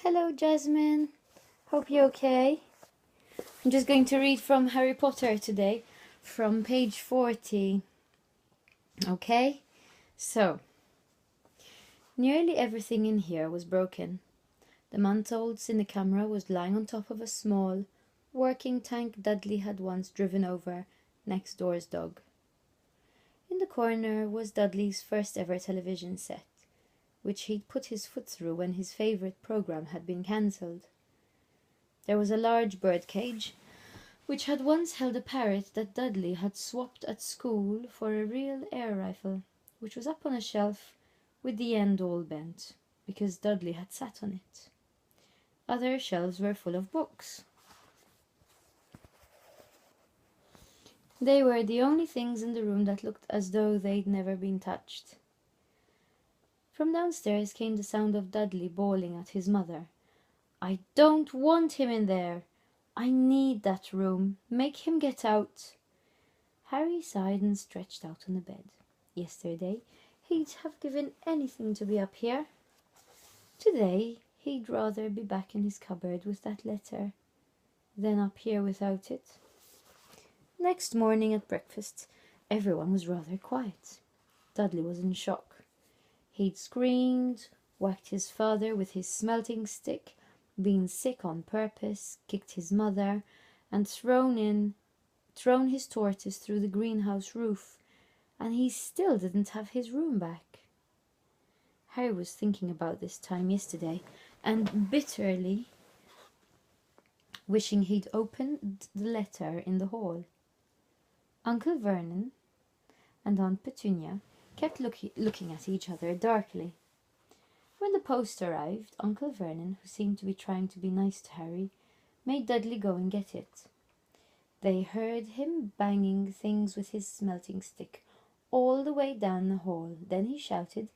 Hello, Jasmine. Hope you're okay. I'm just going to read from Harry Potter today, from page 40. Okay? So, nearly everything in here was broken. The month-old cinecamera was lying on top of a small, working tank Dudley had once driven over next door's dog. In the corner was Dudley's first ever television set, which he'd put his foot through when his favourite programme had been cancelled. There was a large bird cage, which had once held a parrot that Dudley had swapped at school for a real air rifle, which was up on a shelf with the end all bent, because Dudley had sat on it. Other shelves were full of books. They were the only things in the room that looked as though they'd never been touched. From downstairs came the sound of Dudley bawling at his mother. "I don't want him in there. I need that room. Make him get out." Harry sighed and stretched out on the bed. Yesterday, he'd have given anything to be up here. Today, he'd rather be back in his cupboard with that letter than up here without it. Next morning at breakfast, everyone was rather quiet. Dudley was in shock. He'd screamed, whacked his father with his smelting stick, been sick on purpose, kicked his mother, and thrown his tortoise through the greenhouse roof, and he still didn't have his room back. Harry was thinking about this time yesterday, and bitterly wishing he'd opened the letter in the hall. Uncle Vernon and Aunt Petunia kept looking at each other darkly. When the post arrived, Uncle Vernon, who seemed to be trying to be nice to Harry, made Dudley go and get it. They heard him banging things with his smelting stick all the way down the hall. Then he shouted,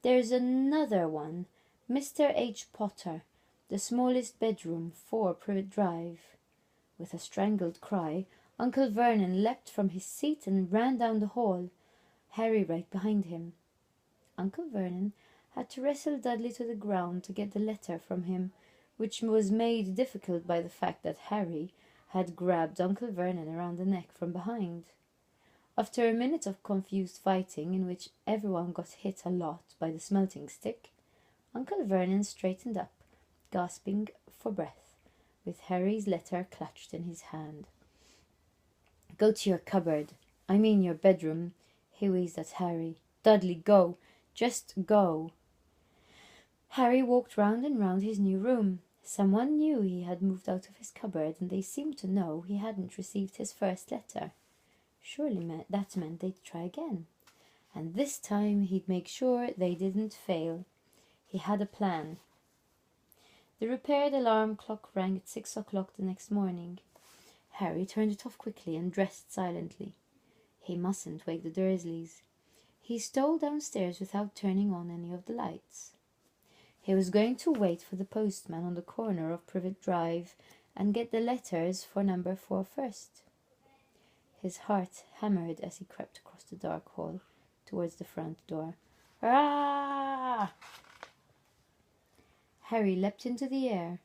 "There's another one! Mr. H. Potter, the smallest bedroom, 4 Privet Drive." With a strangled cry, Uncle Vernon leapt from his seat and ran down the hall, Harry right behind him. Uncle Vernon had to wrestle Dudley to the ground to get the letter from him, which was made difficult by the fact that Harry had grabbed Uncle Vernon around the neck from behind. After a minute of confused fighting, in which everyone got hit a lot by the smelting stick, Uncle Vernon straightened up, gasping for breath, with Harry's letter clutched in his hand. "Go to your cupboard, I mean your bedroom," he wheezed at Harry. "Dudley, go! Just go!" Harry walked round and round his new room. Someone knew he had moved out of his cupboard, and they seemed to know he hadn't received his first letter. Surely that meant they'd try again. And this time he'd make sure they didn't fail. He had a plan. The repaired alarm clock rang at 6 o'clock the next morning. Harry turned it off quickly and dressed silently. He mustn't wake the Dursleys. He stole downstairs without turning on any of the lights. He was going to wait for the postman on the corner of Privet Drive and get the letters for number 4 first. His heart hammered as he crept across the dark hall towards the front door. "Ah!" Harry leapt into the air.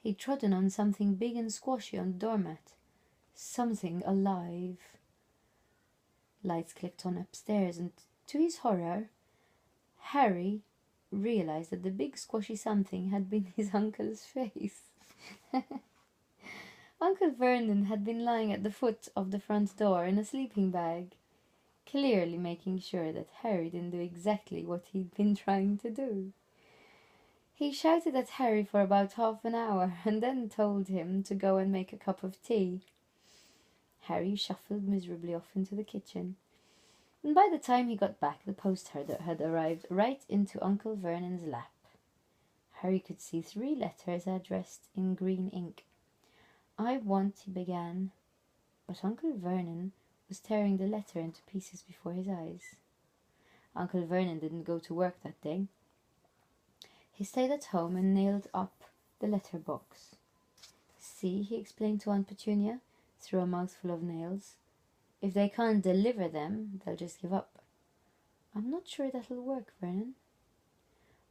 He'd trodden on something big and squashy on the doormat. Something alive. Lights clicked on upstairs, and to his horror, Harry realized that the big squashy something had been his uncle's face. Uncle Vernon had been lying at the foot of the front door in a sleeping bag, clearly making sure that Harry didn't do exactly what he'd been trying to do. He shouted at Harry for about half an hour, and then told him to go and make a cup of tea. Harry shuffled miserably off into the kitchen, and by the time he got back, the post had arrived right into Uncle Vernon's lap. Harry could see 3 letters addressed in green ink. "I want," he began, but Uncle Vernon was tearing the letter into pieces before his eyes. Uncle Vernon didn't go to work that day. He stayed at home and nailed up the letter box. "See," he explained to Aunt Petunia, through a mouthful of nails. "If they can't deliver them, they'll just give up." "I'm not sure that'll work, Vernon."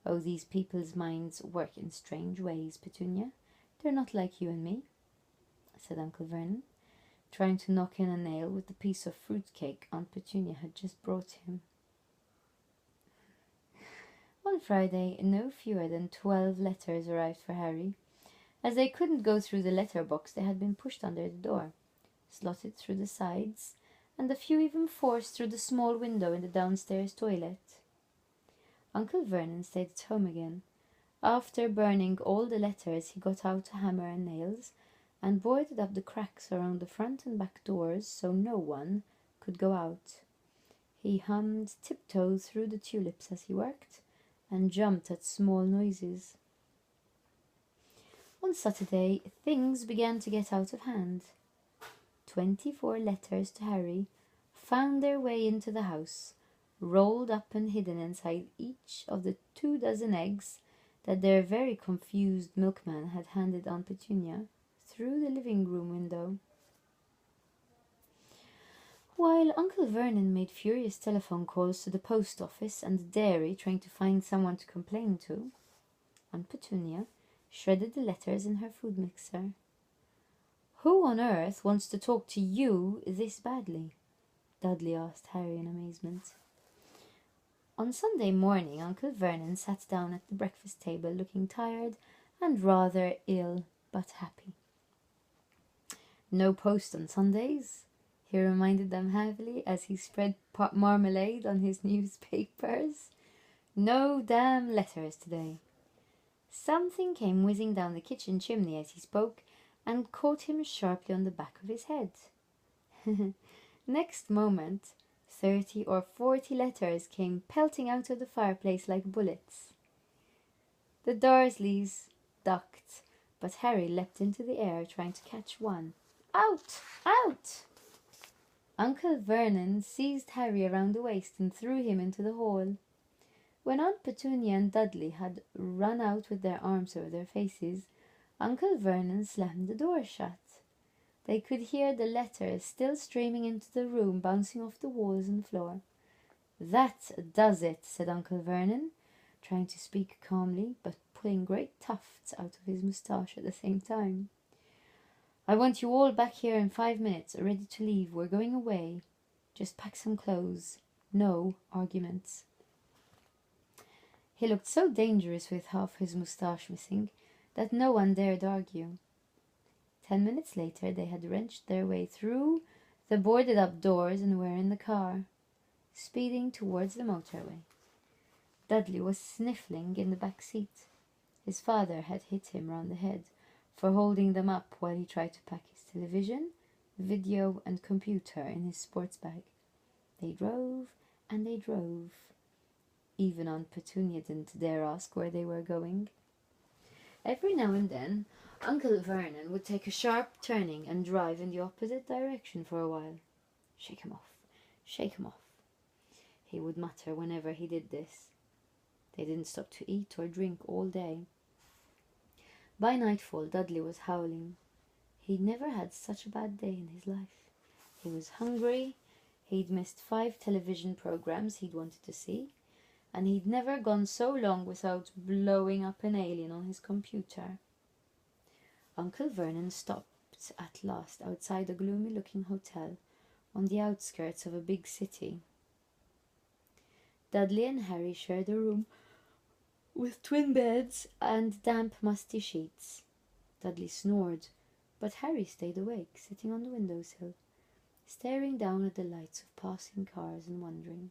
Oh, these people's minds work in strange ways, Petunia. They're not like you and me, said Uncle Vernon, trying to knock in a nail with the piece of fruit cake Aunt Petunia had just brought him. On Friday, no fewer than 12 letters arrived for Harry. As they couldn't go through the letter box, they had been pushed under the door, slotted through the sides, and a few even forced through the small window in the downstairs toilet. Uncle Vernon stayed at home again. After burning all the letters, he got out a hammer and nails and boarded up the cracks around the front and back doors so no one could go out. He hummed Tiptoe Through the Tulips as he worked, and jumped at small noises. On Saturday, things began to get out of hand. 24 letters to Harry found their way into the house, rolled up and hidden inside each of the 24 eggs that their very confused milkman had handed Aunt Petunia through the living room window. While Uncle Vernon made furious telephone calls to the post office and the dairy trying to find someone to complain to, Aunt Petunia shredded the letters in her food mixer. "Who on earth wants to talk to you this badly?" Dudley asked Harry in amazement. On Sunday morning, Uncle Vernon sat down at the breakfast table looking tired and rather ill but happy. "No post on Sundays," he reminded them heavily as he spread marmalade on his newspapers. "No damn letters today." Something came whizzing down the kitchen chimney as he spoke and caught him sharply on the back of his head. Next moment, 30 or 40 letters came pelting out of the fireplace like bullets. The Dursleys ducked, but Harry leapt into the air trying to catch one. "Out! Out!" Uncle Vernon seized Harry around the waist and threw him into the hall. When Aunt Petunia and Dudley had run out with their arms over their faces, Uncle Vernon slammed the door shut. They could hear the letters still streaming into the room, bouncing off the walls and floor. "That does it," said Uncle Vernon, trying to speak calmly, but pulling great tufts out of his moustache at the same time. "I want you all back here in 5 minutes, ready to leave. We're going away. Just pack some clothes. No arguments." He looked so dangerous with half his moustache missing that no one dared argue. 10 minutes later, they had wrenched their way through the boarded-up doors and were in the car, speeding towards the motorway. Dudley was sniffling in the back seat. His father had hit him round the head for holding them up while he tried to pack his television, video, and computer in his sports bag. They drove and they drove. Even Aunt Petunia didn't dare ask where they were going. Every now and then, Uncle Vernon would take a sharp turning and drive in the opposite direction for a while. "Shake him off, shake him off," he would mutter whenever he did this. They didn't stop to eat or drink all day. By nightfall, Dudley was howling. He'd never had such a bad day in his life. He was hungry, he'd missed 5 television programs he'd wanted to see, and he'd never gone so long without blowing up an alien on his computer. Uncle Vernon stopped at last outside a gloomy-looking hotel on the outskirts of a big city. Dudley and Harry shared a room with twin beds and damp, musty sheets. Dudley snored, but Harry stayed awake, sitting on the windowsill, staring down at the lights of passing cars and wondering.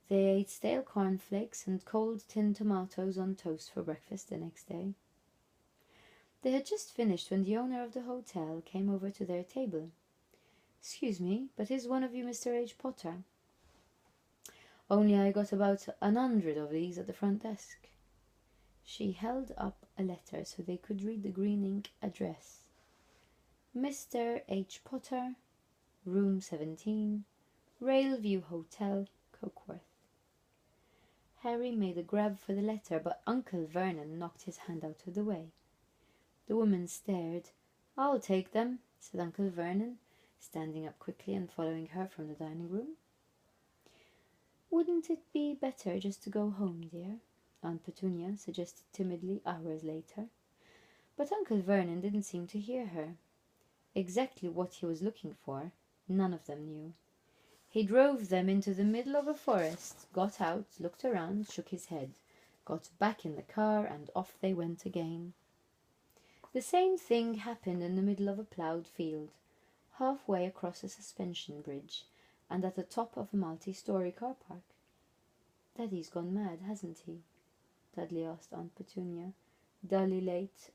They ate stale cornflakes and cold tinned tomatoes on toast for breakfast the next day. They had just finished when the owner of the hotel came over to their table. "Excuse me, but is one of you Mr. H. Potter?" "Only I got about 100 of these at the front desk." She held up a letter so they could read the green ink address. "Mr. H. Potter, Room 17, Railview Hotel, Cokeworth." Harry made a grab for the letter, but Uncle Vernon knocked his hand out of the way. The woman stared. "I'll take them," said Uncle Vernon, standing up quickly and following her from the dining room. Wouldn't it be better just to go home, dear? Aunt Petunia suggested timidly hours later. But Uncle Vernon didn't seem to hear her. Exactly what he was looking for, none of them knew. He drove them into the middle of a forest, got out, looked around, shook his head, got back in the car, and off they went again. The same thing happened in the middle of a ploughed field, halfway across a suspension bridge, and at the top of a multi-story car park. "Daddy's gone mad, hasn't he?" Dudley asked Aunt Petunia, dully late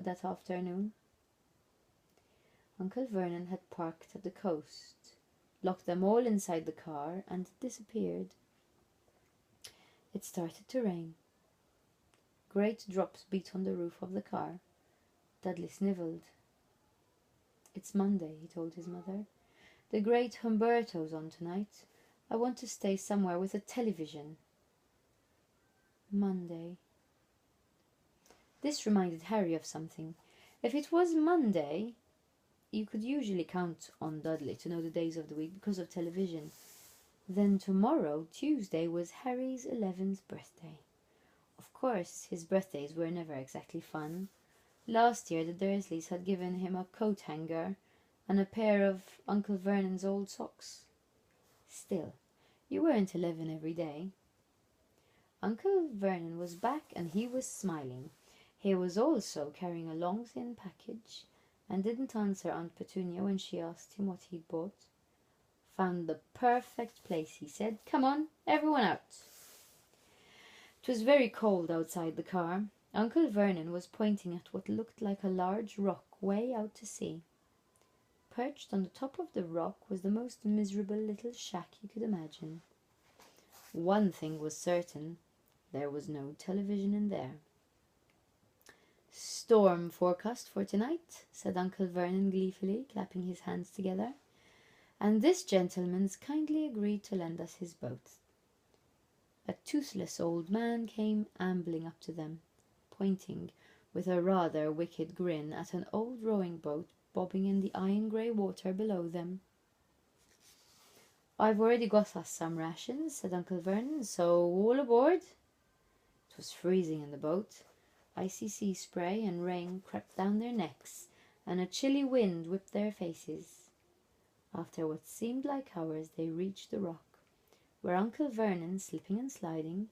that afternoon. Uncle Vernon had parked at the coast, locked them all inside the car, and disappeared. It started to rain. Great drops beat on the roof of the car. Dudley snivelled. "It's Monday," he told his mother. "The great Humberto's on tonight. I want to stay somewhere with a television." Monday. This reminded Harry of something. If it was Monday, you could usually count on Dudley to know the days of the week because of television. Then tomorrow, Tuesday, was Harry's 11th birthday. Of course, his birthdays were never exactly fun. Last year the Dursleys had given him a coat hanger and a pair of Uncle Vernon's old socks. Still, you weren't 11 every day. Uncle Vernon was back and he was smiling. He was also carrying a long thin package and didn't answer Aunt Petunia when she asked him what he'd bought. "Found the perfect place," he said. "Come on, everyone out." It was very cold outside the car. Uncle Vernon was pointing at what looked like a large rock way out to sea. Perched on the top of the rock was the most miserable little shack you could imagine. One thing was certain, there was no television in there. "Storm forecast for tonight," said Uncle Vernon gleefully, clapping his hands together. "And this gentleman's kindly agreed to lend us his boat." A toothless old man came ambling up to them, pointing with a rather wicked grin at an old rowing boat bobbing in the iron-grey water below them. "I've already got us some rations," said Uncle Vernon, "so all aboard." It was freezing in the boat. Icy sea spray and rain crept down their necks, and a chilly wind whipped their faces. After what seemed like hours, they reached the rock, where Uncle Vernon, slipping and sliding,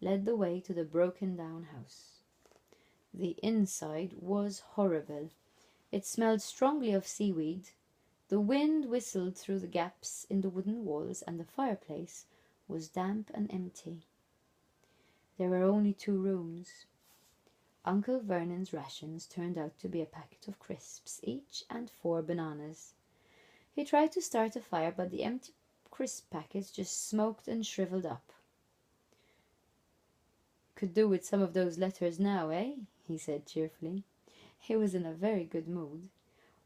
led the way to the broken-down house. The inside was horrible. It smelled strongly of seaweed. The wind whistled through the gaps in the wooden walls, and the fireplace was damp and empty. There were only 2 rooms. Uncle Vernon's rations turned out to be a packet of crisps each and 4 bananas. He tried to start a fire, but the empty crisp packets just smoked and shriveled up. "Could do with some of those letters now, eh?" he said cheerfully. He was in a very good mood.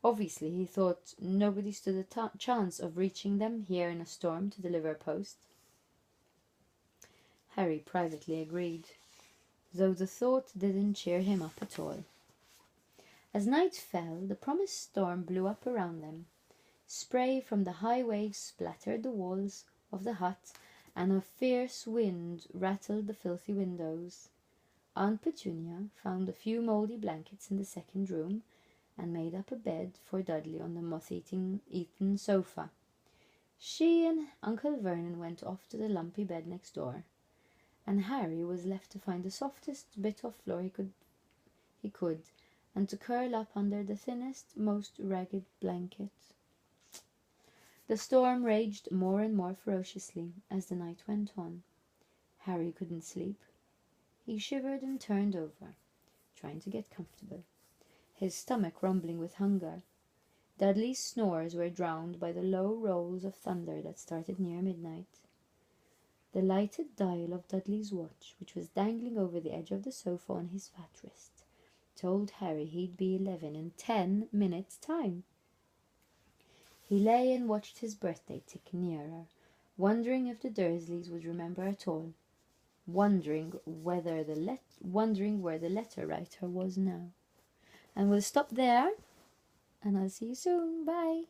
Obviously, he thought nobody stood a chance of reaching them here in a storm to deliver post. Harry privately agreed, though the thought didn't cheer him up at all. As night fell, the promised storm blew up around them. Spray from the high waves splattered the walls of the hut, and a fierce wind rattled the filthy windows. Aunt Petunia found a few mouldy blankets in the second room and made up a bed for Dudley on the moth-eaten sofa. She and Uncle Vernon went off to the lumpy bed next door, and Harry was left to find the softest bit of floor he could, and to curl up under the thinnest, most ragged blanket. The storm raged more and more ferociously as the night went on. Harry couldn't sleep. He shivered and turned over, trying to get comfortable, his stomach rumbling with hunger. Dudley's snores were drowned by the low rolls of thunder that started near midnight. The lighted dial of Dudley's watch, which was dangling over the edge of the sofa on his fat wrist, told Harry he'd be 11 in 10 minutes' time. He lay and watched his birthday tick nearer, wondering if the Dursleys would remember at all, wondering where the letter writer was now. And we'll stop there, and I'll see you soon. Bye.